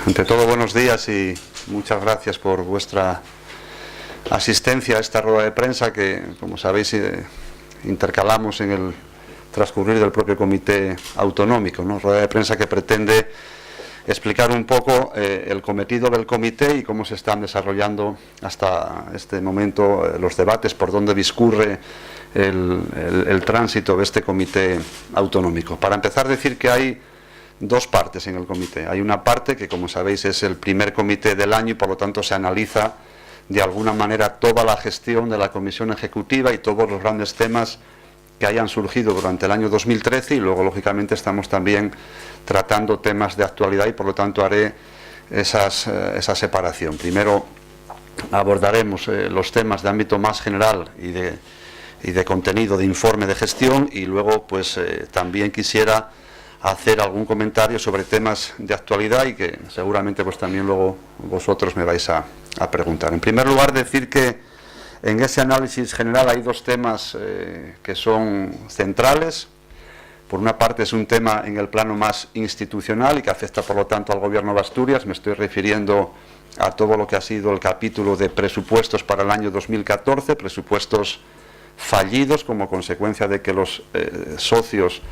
Ante todo, buenos días y muchas gracias por vuestra asistencia a esta rueda de prensa que, como sabéis, intercalamos en el transcurrir del propio comité autonómico, ¿no? Rueda de prensa que pretende explicar un poco el cometido del comité y cómo se están desarrollando hasta este momento los debates, por dónde discurre el tránsito de este comité autonómico. Para empezar, decir que hay dos partes en el comité. Hay una parte que, como sabéis, es el primer comité del año y por lo tanto se analiza de alguna manera toda la gestión de la comisión ejecutiva y todos los grandes temas que hayan surgido durante el año 2013 y luego lógicamente estamos también tratando temas de actualidad y por lo tanto haré esa separación. Primero abordaremos los temas de ámbito más general y de contenido de informe de gestión y luego pues también quisiera hacer algún comentario sobre temas de actualidad y que seguramente pues también luego vosotros me vais a preguntar. En primer lugar, decir que en ese análisis general hay dos temas que son centrales. Por una parte es un tema en el plano más institucional y que afecta por lo tanto al Gobierno de Asturias. Me estoy refiriendo a todo lo que ha sido el capítulo de presupuestos para el año 2014, presupuestos fallidos como consecuencia de que los socios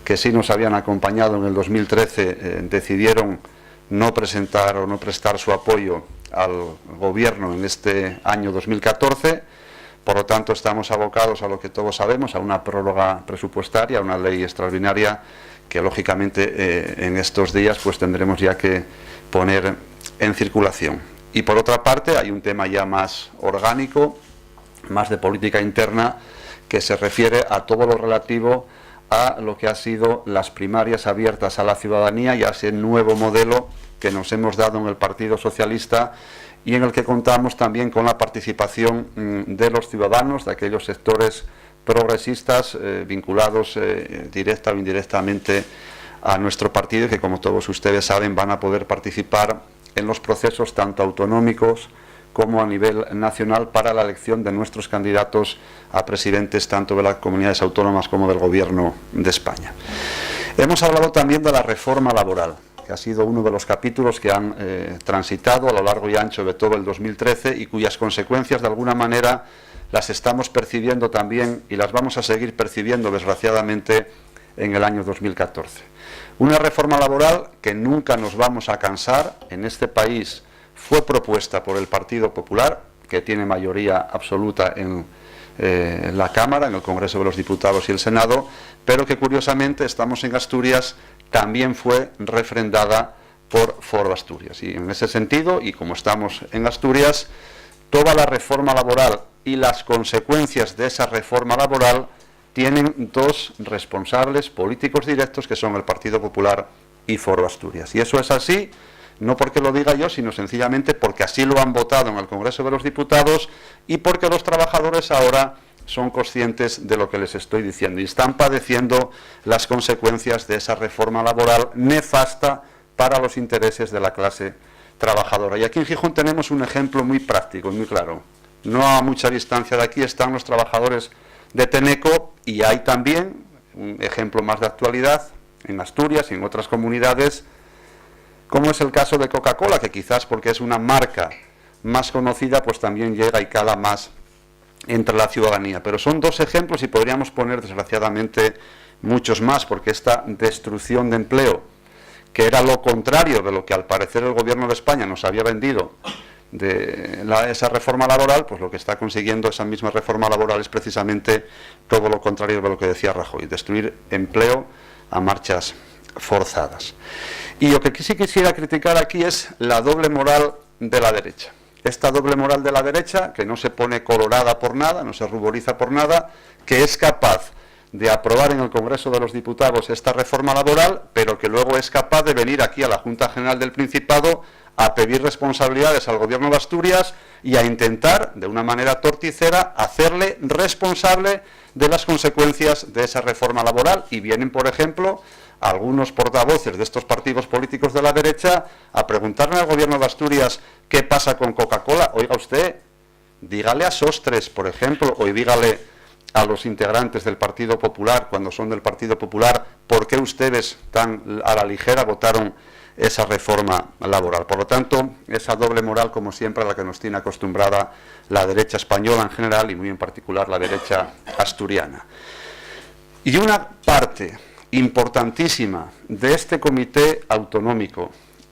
que sí nos habían acompañado en el 2013 decidieron no presentar o no prestar su apoyo al Gobierno en este año 2014. Por lo tanto, estamos abocados a lo que todos sabemos, a una prórroga presupuestaria, a una ley extraordinaria que, lógicamente, en estos días pues tendremos ya que poner en circulación. Y, por otra parte, hay un tema ya más orgánico, más de política interna, que se refiere a todo lo relativo a lo que ha sido las primarias abiertas a la ciudadanía y a ese nuevo modelo que nos hemos dado en el Partido Socialista y en el que contamos también con la participación de los ciudadanos, de aquellos sectores progresistas vinculados directa o indirectamente a nuestro partido y que, como todos ustedes saben, van a poder participar en los procesos tanto autonómicos como a nivel nacional para la elección de nuestros candidatos a presidentes tanto de las comunidades autónomas como del Gobierno de España. Hemos hablado también de la reforma laboral, que ha sido uno de los capítulos que han transitado a lo largo y ancho de todo el 2013 y cuyas consecuencias de alguna manera las estamos percibiendo también y las vamos a seguir percibiendo desgraciadamente en el año 2014. Una reforma laboral que nunca nos vamos a cansar en este país. Fue propuesta por el Partido Popular, que tiene mayoría absoluta en la Cámara, en el Congreso de los Diputados y el Senado, pero que curiosamente estamos en Asturias, también fue refrendada por Foro Asturias. Y en ese sentido, y como estamos en Asturias, toda la reforma laboral y las consecuencias de esa reforma laboral tienen dos responsables políticos directos que son el Partido Popular y Foro Asturias. Y eso es así, no porque lo diga yo, sino sencillamente porque así lo han votado en el Congreso de los Diputados y porque los trabajadores ahora son conscientes de lo que les estoy diciendo y están padeciendo las consecuencias de esa reforma laboral nefasta para los intereses de la clase trabajadora. Y aquí en Gijón tenemos un ejemplo muy práctico y muy claro. No a mucha distancia de aquí están los trabajadores de Tenneco y hay también un ejemplo más de actualidad en Asturias y en otras comunidades, como es el caso de Coca-Cola, que quizás porque es una marca más conocida, pues también llega y cala más entre la ciudadanía. Pero son dos ejemplos y podríamos poner desgraciadamente muchos más, porque esta destrucción de empleo, que era lo contrario de lo que al parecer el Gobierno de España nos había vendido de esa reforma laboral, pues lo que está consiguiendo esa misma reforma laboral es precisamente todo lo contrario de lo que decía Rajoy, destruir empleo a marchas forzadas. Y lo que sí quisiera criticar aquí es la doble moral de la derecha. Esta doble moral de la derecha, que no se pone colorada por nada, no se ruboriza por nada, que es capaz de aprobar en el Congreso de los Diputados esta reforma laboral, pero que luego es capaz de venir aquí a la Junta General del Principado a pedir responsabilidades al Gobierno de Asturias y a intentar, de una manera torticera, hacerle responsable de las consecuencias de esa reforma laboral. Y vienen, por ejemplo, algunos portavoces de estos partidos políticos de la derecha a preguntarle al Gobierno de Asturias qué pasa con Coca-Cola. Oiga usted, dígale a Sostres, por ejemplo, o dígale a los integrantes del Partido Popular, cuando son del Partido Popular, por qué ustedes tan a la ligera votaron esa reforma laboral. Por lo tanto, esa doble moral, como siempre, a la que nos tiene acostumbrada la derecha española en general y muy en particular la derecha asturiana. Y una parte importantísima de este comité autonómico,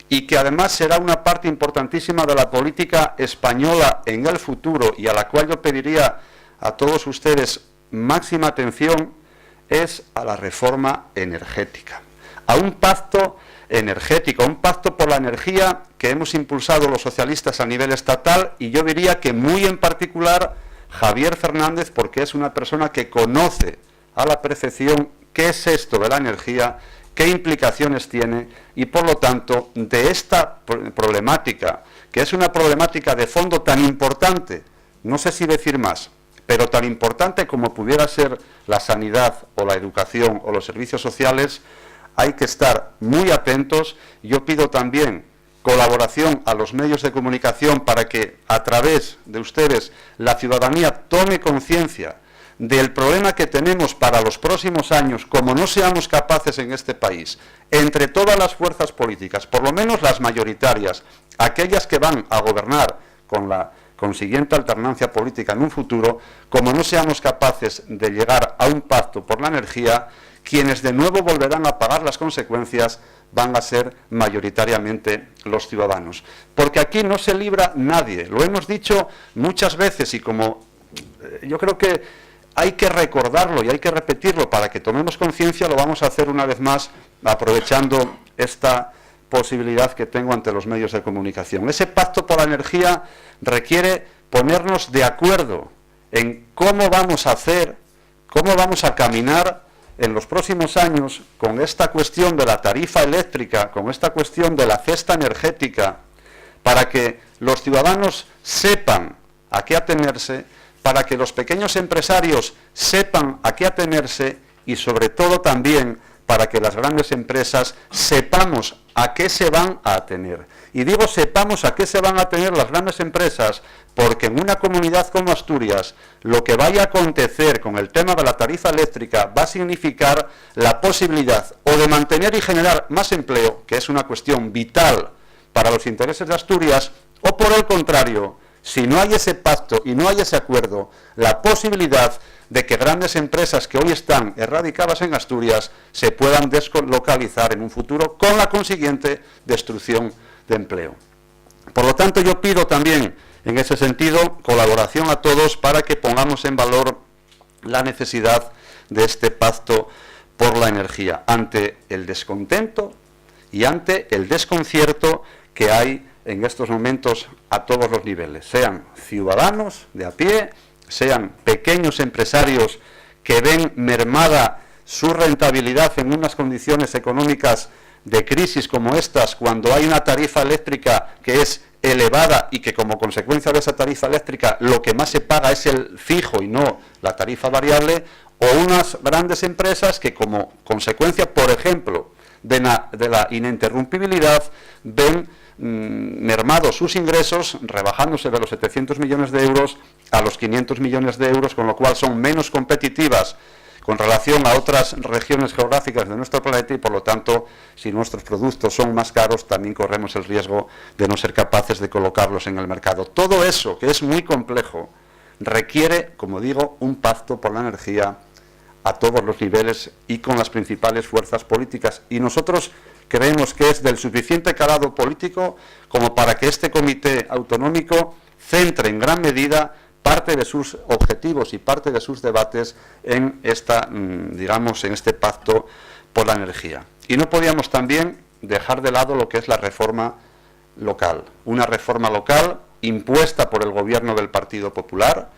y que además será una parte importantísima de la política española en el futuro, y a la cual yo pediría a todos ustedes máxima atención, es a la reforma energética, a un pacto energético, un pacto por la energía que hemos impulsado los socialistas a nivel estatal, y yo diría que muy en particular Javier Fernández, porque es una persona que conoce a la perfección qué es esto de la energía, qué implicaciones tiene, y por lo tanto de esta problemática, que es una problemática de fondo tan importante, no sé si decir más, pero tan importante como pudiera ser la sanidad o la educación o los servicios sociales, hay que estar muy atentos. Yo pido también colaboración a los medios de comunicación para que a través de ustedes la ciudadanía tome conciencia del problema que tenemos para los próximos años, como no seamos capaces en este país, entre todas las fuerzas políticas, por lo menos las mayoritarias, aquellas que van a gobernar con la consiguiente alternancia política en un futuro, como no seamos capaces de llegar a un pacto por la energía, quienes de nuevo volverán a pagar las consecuencias van a ser mayoritariamente los ciudadanos. Porque aquí no se libra nadie, lo hemos dicho muchas veces, y como yo creo que hay que recordarlo y hay que repetirlo para que tomemos conciencia, lo vamos a hacer una vez más aprovechando esta posibilidad que tengo ante los medios de comunicación. Ese pacto por la energía requiere ponernos de acuerdo en cómo vamos a hacer, cómo vamos a caminar en los próximos años con esta cuestión de la tarifa eléctrica, con esta cuestión de la cesta energética, para que los ciudadanos sepan a qué atenerse, para que los pequeños empresarios sepan a qué atenerse y sobre todo también para que las grandes empresas sepamos a qué se van a atener. Y digo sepamos a qué se van a atener las grandes empresas, porque en una comunidad como Asturias, lo que vaya a acontecer con el tema de la tarifa eléctrica va a significar la posibilidad o de mantener y generar más empleo, que es una cuestión vital para los intereses de Asturias, o por el contrario, si no hay ese pacto y no hay ese acuerdo, la posibilidad de que grandes empresas que hoy están erradicadas en Asturias se puedan deslocalizar en un futuro con la consiguiente destrucción de empleo. Por lo tanto, yo pido también, en ese sentido, colaboración a todos para que pongamos en valor la necesidad de este pacto por la energía, ante el descontento y ante el desconcierto que hay en estos momentos a todos los niveles, sean ciudadanos de a pie, sean pequeños empresarios que ven mermada su rentabilidad en unas condiciones económicas de crisis como estas, cuando hay una tarifa eléctrica que es elevada y que como consecuencia de esa tarifa eléctrica lo que más se paga es el fijo y no la tarifa variable, o unas grandes empresas que como consecuencia, por ejemplo, de la ininterrumpibilidad, ven mermados sus ingresos, rebajándose de los 700 millones de euros a los 500 millones de euros, con lo cual son menos competitivas con relación a otras regiones geográficas de nuestro planeta y, por lo tanto, si nuestros productos son más caros, también corremos el riesgo de no ser capaces de colocarlos en el mercado. Todo eso, que es muy complejo, requiere, como digo, un pacto por la energía a todos los niveles y con las principales fuerzas políticas. Y nosotros creemos que es del suficiente calado político como para que este comité autonómico centre en gran medida parte de sus objetivos y parte de sus debates en en este pacto por la energía. Y no podíamos también dejar de lado lo que es la reforma local, una reforma local impuesta por el gobierno del Partido Popular,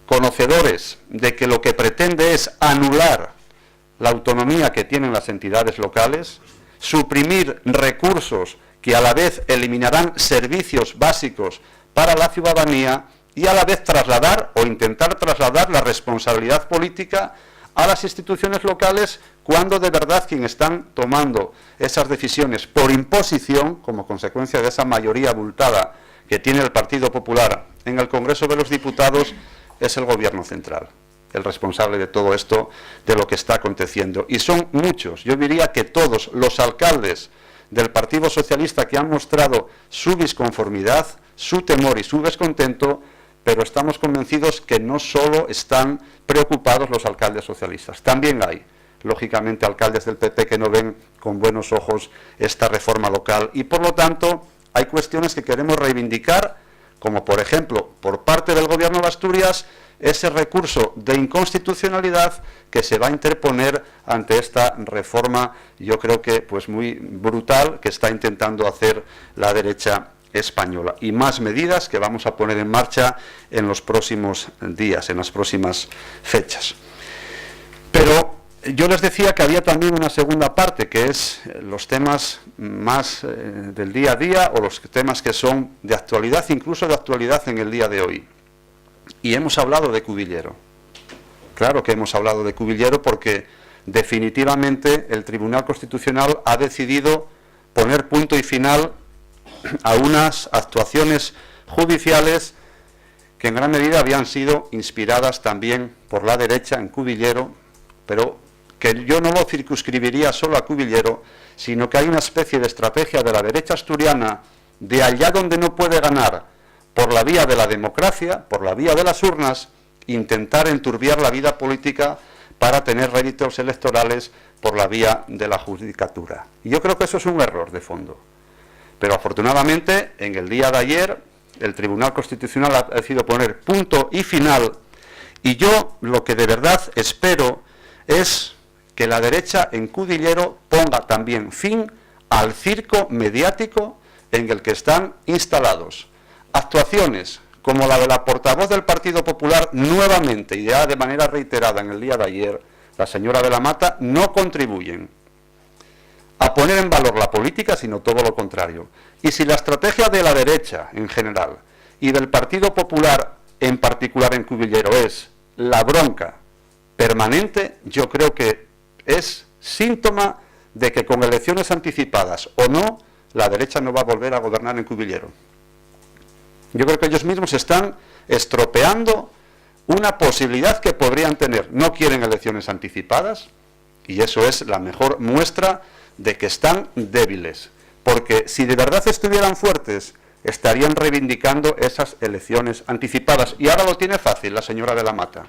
conocedores de que lo que pretende es anular la autonomía que tienen las entidades locales, suprimir recursos que a la vez eliminarán servicios básicos para la ciudadanía y a la vez trasladar o intentar trasladar la responsabilidad política a las instituciones locales, cuando de verdad quienes están tomando esas decisiones por imposición, como consecuencia de esa mayoría abultada que tiene el Partido Popular en el Congreso de los Diputados, es el Gobierno central, el responsable de todo esto, de lo que está aconteciendo. Y son muchos, yo diría que todos los alcaldes del Partido Socialista que han mostrado su disconformidad, su temor y su descontento, pero estamos convencidos que no solo están preocupados los alcaldes socialistas, también hay, lógicamente, alcaldes del PP que no ven con buenos ojos esta reforma local y, por lo tanto, hay cuestiones que queremos reivindicar, como por ejemplo, por parte del Gobierno de Asturias, ese recurso de inconstitucionalidad que se va a interponer ante esta reforma, yo creo que pues muy brutal, que está intentando hacer la derecha española. Y más medidas que vamos a poner en marcha en los próximos días, en las próximas fechas. Pero yo les decía que había también una segunda parte, que es los temas más del día a día, o los temas que son de actualidad, incluso de actualidad en el día de hoy. Y hemos hablado de Cubillero. Claro que hemos hablado de Cubillero porque definitivamente el Tribunal Constitucional ha decidido poner punto y final a unas actuaciones judiciales que en gran medida habían sido inspiradas también por la derecha en Cubillero, pero que yo no lo circunscribiría solo a Cubillero, sino que hay una especie de estrategia de la derecha asturiana de allá donde no puede ganar por la vía de la democracia, por la vía de las urnas, intentar enturbiar la vida política para tener réditos electorales por la vía de la judicatura. Y yo creo que eso es un error de fondo. Pero afortunadamente, en el día de ayer, el Tribunal Constitucional ha decidido poner punto y final, y yo lo que de verdad espero es que la derecha en Cudillero ponga también fin al circo mediático en el que están instalados. Actuaciones como la de la portavoz del Partido Popular, nuevamente y ya de manera reiterada en el día de ayer, la señora de la Mata, no contribuyen a poner en valor la política, sino todo lo contrario. Y si la estrategia de la derecha en general y del Partido Popular en particular en Cubillero es la bronca permanente, yo creo que es síntoma de que con elecciones anticipadas o no, la derecha no va a volver a gobernar en Cubillero. Yo creo que ellos mismos están estropeando una posibilidad que podrían tener. No quieren elecciones anticipadas y eso es la mejor muestra de que están débiles. Porque si de verdad estuvieran fuertes, estarían reivindicando esas elecciones anticipadas. Y ahora lo tiene fácil la señora de la Mata.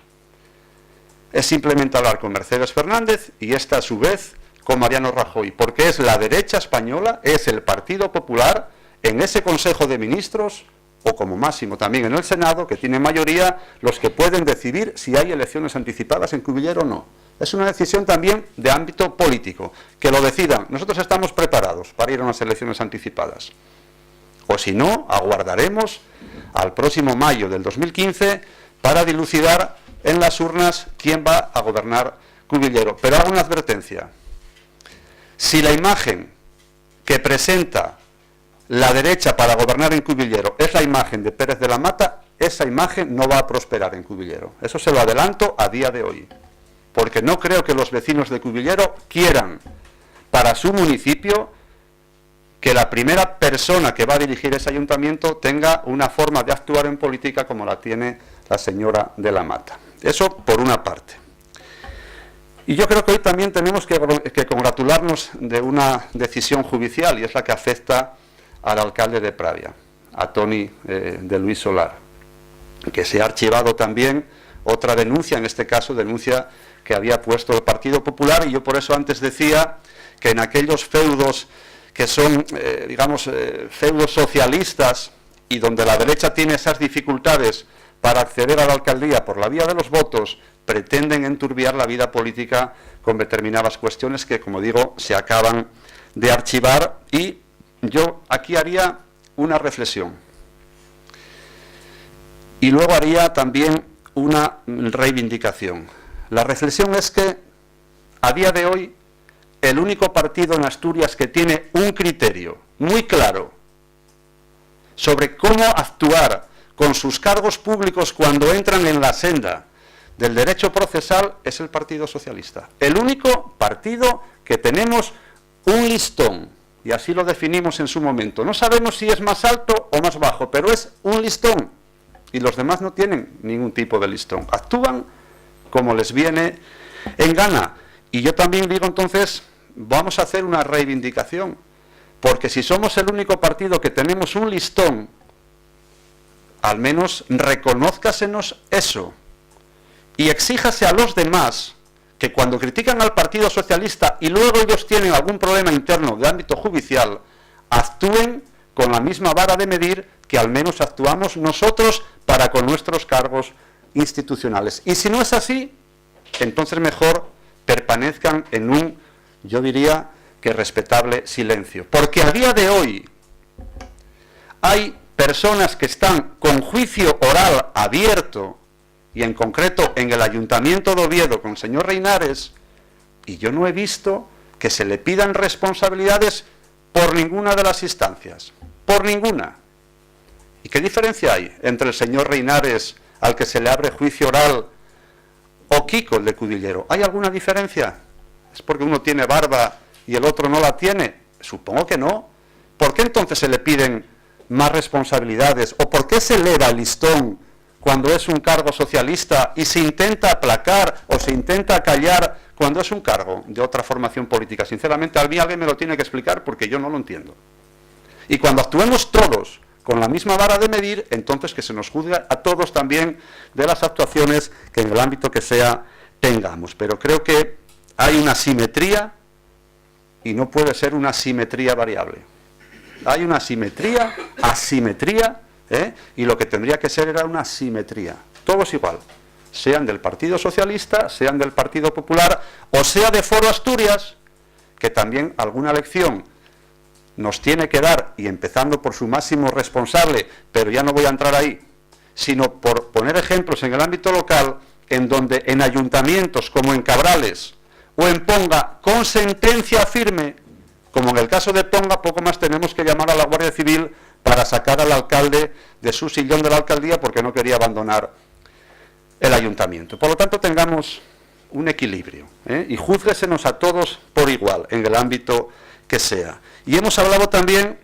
Es simplemente hablar con Mercedes Fernández y esta a su vez con Mariano Rajoy. Porque es la derecha española, es el Partido Popular en ese Consejo de Ministros o como máximo también en el Senado, que tiene mayoría, los que pueden decidir si hay elecciones anticipadas en Cubillero o no. Es una decisión también de ámbito político, que lo decidan. Nosotros estamos preparados para ir a unas elecciones anticipadas. O si no, aguardaremos al próximo mayo del 2015 para dilucidar en las urnas quién va a gobernar Cubillero. Pero hago una advertencia. Si la imagen que presenta la derecha para gobernar en Cubillero es la imagen de Pérez de la Mata, esa imagen no va a prosperar en Cubillero. Eso se lo adelanto a día de hoy. Porque no creo que los vecinos de Cubillero quieran para su municipio que la primera persona que va a dirigir ese ayuntamiento tenga una forma de actuar en política como la tiene la señora de la Mata. Eso por una parte. Y yo creo que hoy también tenemos que congratularnos de una decisión judicial, y es la que afecta al alcalde de Pravia, a Toni de Luis Solar, que se ha archivado también otra denuncia, en este caso denuncia que había puesto el Partido Popular, y yo por eso antes decía que en aquellos feudos que son, feudos socialistas y donde la derecha tiene esas dificultades para acceder a la alcaldía por la vía de los votos, pretenden enturbiar la vida política con determinadas cuestiones que, como digo, se acaban de archivar. Y yo aquí haría una reflexión y luego haría también una reivindicación. La reflexión es que a día de hoy el único partido en Asturias que tiene un criterio muy claro sobre cómo actuar con sus cargos públicos cuando entran en la senda del derecho procesal es el Partido Socialista. El único partido que tenemos un listón, y así lo definimos en su momento. No sabemos si es más alto o más bajo, pero es un listón. y los demás no tienen ningún tipo de listón. Actúan como les viene en gana. Y yo también digo, entonces, vamos a hacer una reivindicación, porque si somos el único partido que tenemos un listón, al menos reconózcasenos eso y exíjase a los demás que cuando critican al Partido Socialista y luego ellos tienen algún problema interno de ámbito judicial, actúen con la misma vara de medir que al menos actuamos nosotros para con nuestros cargos institucionales. Y si no es así, entonces mejor permanezcan en un, yo diría, que respetable silencio. Porque a día de hoy hay personas que están con juicio oral abierto, y en concreto en el Ayuntamiento de Oviedo con el señor Reinares, y yo no he visto que se le pidan responsabilidades por ninguna de las instancias, por ninguna. ¿Y qué diferencia hay entre el señor Reinares, al que se le abre juicio oral, o Kiko, el de Cudillero? ¿Hay alguna diferencia? ¿Es porque uno tiene barba y el otro no la tiene? Supongo que no. ¿Por qué entonces se le piden más responsabilidades? ¿O por qué se eleva el listón cuando es un cargo socialista y se intenta aplacar o se intenta callar cuando es un cargo de otra formación política? Sinceramente, a mí alguien me lo tiene que explicar porque yo no lo entiendo. Y cuando actuemos todos con la misma vara de medir, entonces que se nos juzgue a todos también de las actuaciones que en el ámbito que sea tengamos. Pero creo que hay una simetría y no puede ser una simetría variable. Hay una simetría, asimetría, y lo que tendría que ser era una simetría. Todos igual, sean del Partido Socialista, sean del Partido Popular, o sea de Foro Asturias, que también alguna lección nos tiene que dar, y empezando por su máximo responsable, pero ya no voy a entrar ahí, sino por poner ejemplos en el ámbito local, en donde en ayuntamientos como en Cabrales o en Ponga, con sentencia firme, como en el caso de Ponga, poco más tenemos que llamar a la Guardia Civil para sacar al alcalde de su sillón de la alcaldía porque no quería abandonar el ayuntamiento. Por lo tanto, tengamos un equilibrio, y júzguesenos a todos por igual, en el ámbito que sea. Y hemos hablado también,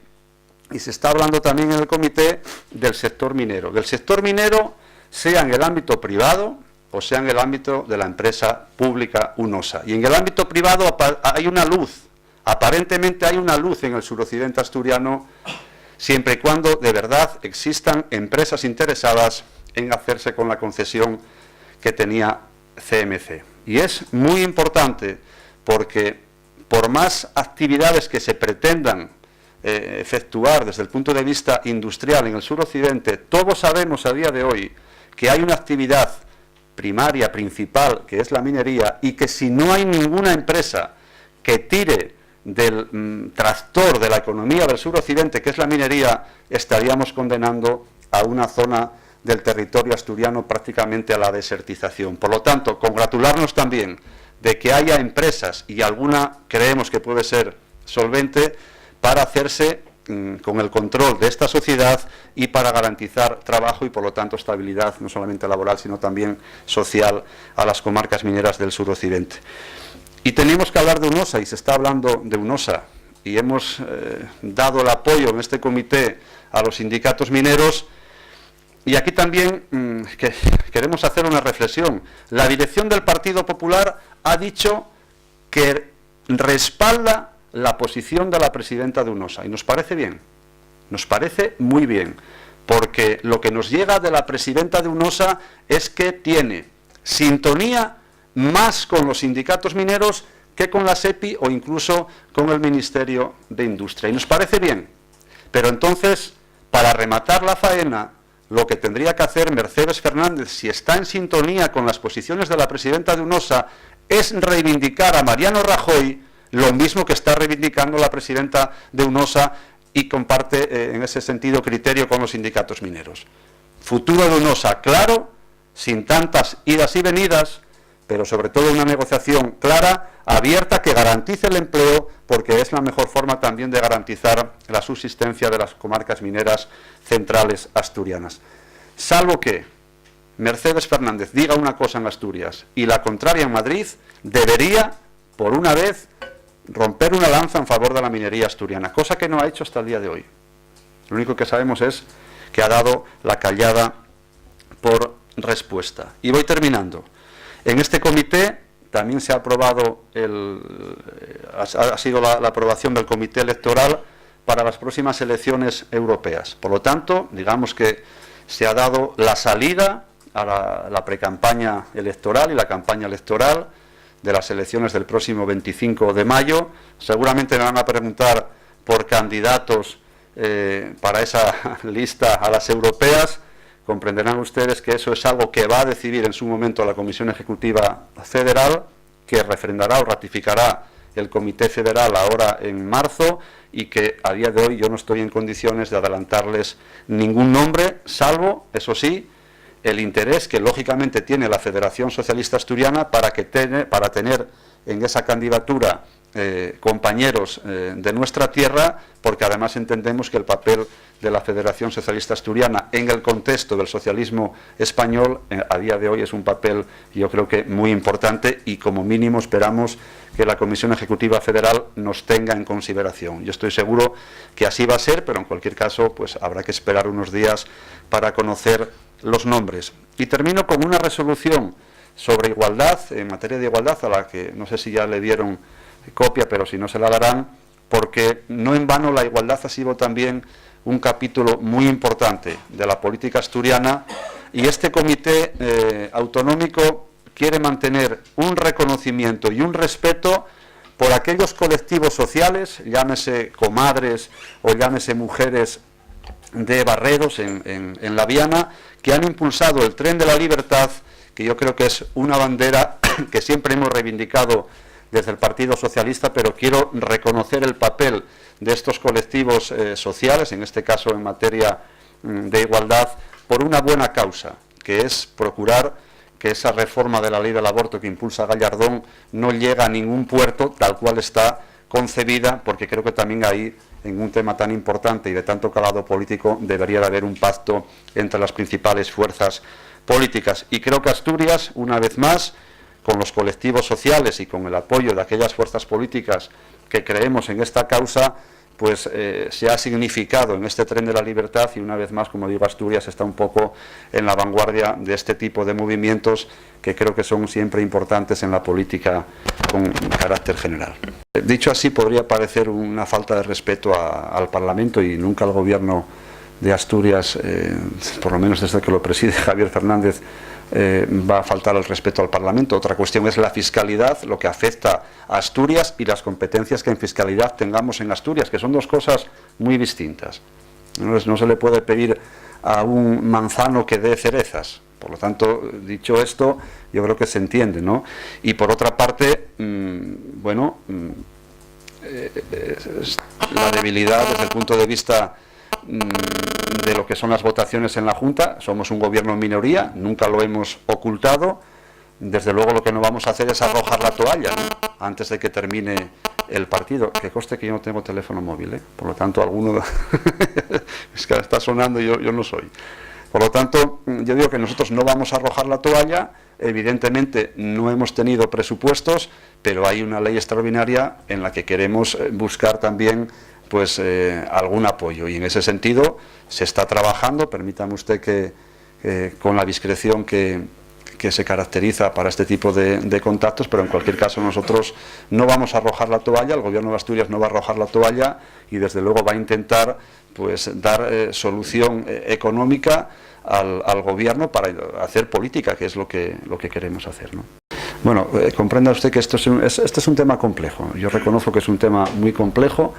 y se está hablando también en el comité, del sector minero. Del sector minero, sea en el ámbito privado o sea en el ámbito de la empresa pública UNOSA. Y en el ámbito privado hay una luz, aparentemente hay una luz en el suroccidente asturiano, siempre y cuando de verdad existan empresas interesadas en hacerse con la concesión que tenía CMC. Y es muy importante porque por más actividades que se pretendan efectuar desde el punto de vista industrial en el suroccidente, todos sabemos a día de hoy que hay una actividad primaria, principal, que es la minería, y que si no hay ninguna empresa que tire del tractor de la economía del suroccidente, que es la minería, estaríamos condenando a una zona del territorio asturiano prácticamente a la desertización. Por lo tanto, congratularnos también de que haya empresas, y alguna creemos que puede ser solvente, para hacerse con el control de esta sociedad y para garantizar trabajo y por lo tanto estabilidad, no solamente laboral, sino también social, a las comarcas mineras del suroccidente. Y tenemos que hablar de UNOSA, y se está hablando de UNOSA, y hemos dado el apoyo en este comité a los sindicatos mineros, y aquí también queremos hacer una reflexión. La dirección del Partido Popular ha dicho que respalda la posición de la presidenta de UNOSA, y nos parece bien, nos parece muy bien, porque lo que nos llega de la presidenta de UNOSA es que tiene sintonía más con los sindicatos mineros que con la SEPI o incluso con el Ministerio de Industria, y nos parece bien. Pero entonces, para rematar la faena, lo que tendría que hacer Mercedes Fernández, si está en sintonía con las posiciones de la presidenta de UNOSA, es reivindicar a Mariano Rajoy lo mismo que está reivindicando la presidenta de UNOSA, y comparte en ese sentido criterio con los sindicatos mineros. Futuro de UNOSA claro, sin tantas idas y venidas, pero sobre todo una negociación clara, abierta, que garantice el empleo, porque es la mejor forma también de garantizar la subsistencia de las comarcas mineras centrales asturianas. Salvo que Mercedes Fernández diga una cosa en Asturias y la contraria en Madrid, debería, por una vez, romper una lanza en favor de la minería asturiana, cosa que no ha hecho hasta el día de hoy. Lo único que sabemos es que ha dado la callada por respuesta. Y voy terminando. En este comité también se ha aprobado, ha sido la aprobación del comité electoral para las próximas elecciones europeas. Por lo tanto, digamos que se ha dado la salida a la precampaña electoral y la campaña electoral de las elecciones del próximo 25 de mayo. Seguramente me van a preguntar por candidatos para esa lista a las europeas. Comprenderán ustedes que eso es algo que va a decidir en su momento la Comisión Ejecutiva Federal, que refrendará o ratificará el Comité Federal ahora en marzo, y que a día de hoy yo no estoy en condiciones de adelantarles ningún nombre, salvo, eso sí, el interés que lógicamente tiene la Federación Socialista Asturiana para tener en esa candidatura compañeros de nuestra tierra, porque además entendemos que el papel de la Federación Socialista Asturiana en el contexto del socialismo español a día de hoy es un papel, yo creo que muy importante, y como mínimo esperamos que la Comisión Ejecutiva Federal nos tenga en consideración. Yo estoy seguro que así va a ser, pero en cualquier caso pues habrá que esperar unos días para conocer los nombres. Y termino con una resolución sobre igualdad, en materia de igualdad, a la que no sé si ya le dieron copia, pero si no se la darán, porque no en vano la igualdad ha sido también un capítulo muy importante de la política asturiana, y este comité autonómico quiere mantener un reconocimiento y un respeto por aquellos colectivos sociales, llámese comadres o llámese mujeres de Barredos en La Viana, que han impulsado el tren de la libertad, que yo creo que es una bandera que siempre hemos reivindicado desde el Partido Socialista, pero quiero reconocer el papel de estos colectivos sociales, en este caso en materia de igualdad, por una buena causa, que es procurar que esa reforma de la ley del aborto que impulsa Gallardón no llegue a ningún puerto tal cual está concebida, porque creo que también ahí, en un tema tan importante y de tanto calado político, debería de haber un pacto entre las principales fuerzas políticas. Y creo que Asturias, una vez más, con los colectivos sociales y con el apoyo de aquellas fuerzas políticas que creemos en esta causa, pues se ha significado en este tren de la libertad, y una vez más, como digo, Asturias está un poco en la vanguardia de este tipo de movimientos que creo que son siempre importantes en la política con carácter general. Dicho así, podría parecer una falta de respeto al Parlamento, y nunca al Gobierno de Asturias, por lo menos desde que lo preside Javier Fernández, va a faltar el respeto al Parlamento. Otra cuestión es la fiscalidad, lo que afecta a Asturias, y las competencias que en fiscalidad tengamos en Asturias, que son dos cosas muy distintas. No se le puede pedir a un manzano que dé cerezas. Por lo tanto, dicho esto, yo creo que se entiende, ¿no? Y por otra parte, la debilidad desde el punto de vista de lo que son las votaciones en la Junta. Somos un gobierno en minoría, nunca lo hemos ocultado. Desde luego lo que no vamos a hacer es arrojar la toalla, ¿no?, antes de que termine el partido. Que conste que yo no tengo teléfono móvil, por lo tanto alguno es que está sonando, yo no soy. Por lo tanto, yo digo que nosotros no vamos a arrojar la toalla. Evidentemente no hemos tenido presupuestos, pero hay una ley extraordinaria en la que queremos buscar también pues algún apoyo, y en ese sentido se está trabajando. Permítame usted que con la discreción que se caracteriza para este tipo de contactos, pero en cualquier caso nosotros no vamos a arrojar la toalla, el Gobierno de Asturias no va a arrojar la toalla, y desde luego va a intentar pues dar solución económica al Gobierno para hacer política, que es lo que queremos hacer, ¿no? Bueno, comprenda usted que este es un tema complejo. Yo reconozco que es un tema muy complejo,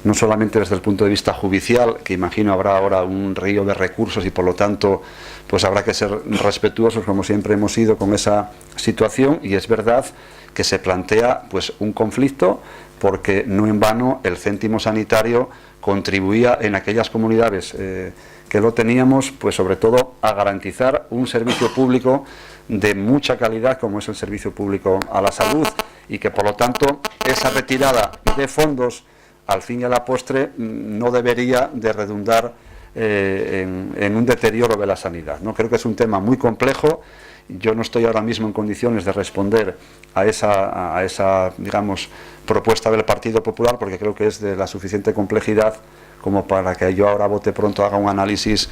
no solamente desde el punto de vista judicial, que imagino habrá ahora un río de recursos y por lo tanto pues habrá que ser respetuosos, como siempre hemos sido, con esa situación, y es verdad que se plantea pues un conflicto, porque no en vano el céntimo sanitario contribuía en aquellas comunidades que lo teníamos, pues sobre todo a garantizar un servicio público de mucha calidad, como es el servicio público a la salud, y que por lo tanto esa retirada de fondos al fin y a la postre no debería de redundar en un deterioro de la sanidad, ¿no? Creo que es un tema muy complejo. Yo no estoy ahora mismo en condiciones de responder a esa digamos, propuesta del Partido Popular, porque creo que es de la suficiente complejidad como para que yo ahora bote pronto haga un análisis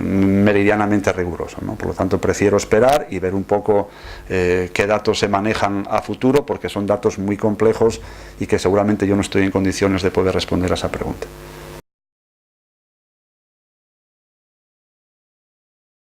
meridianamente riguroso, ¿no? Por lo tanto, prefiero esperar y ver un poco qué datos se manejan a futuro, porque son datos muy complejos y que seguramente yo no estoy en condiciones de poder responder a esa pregunta.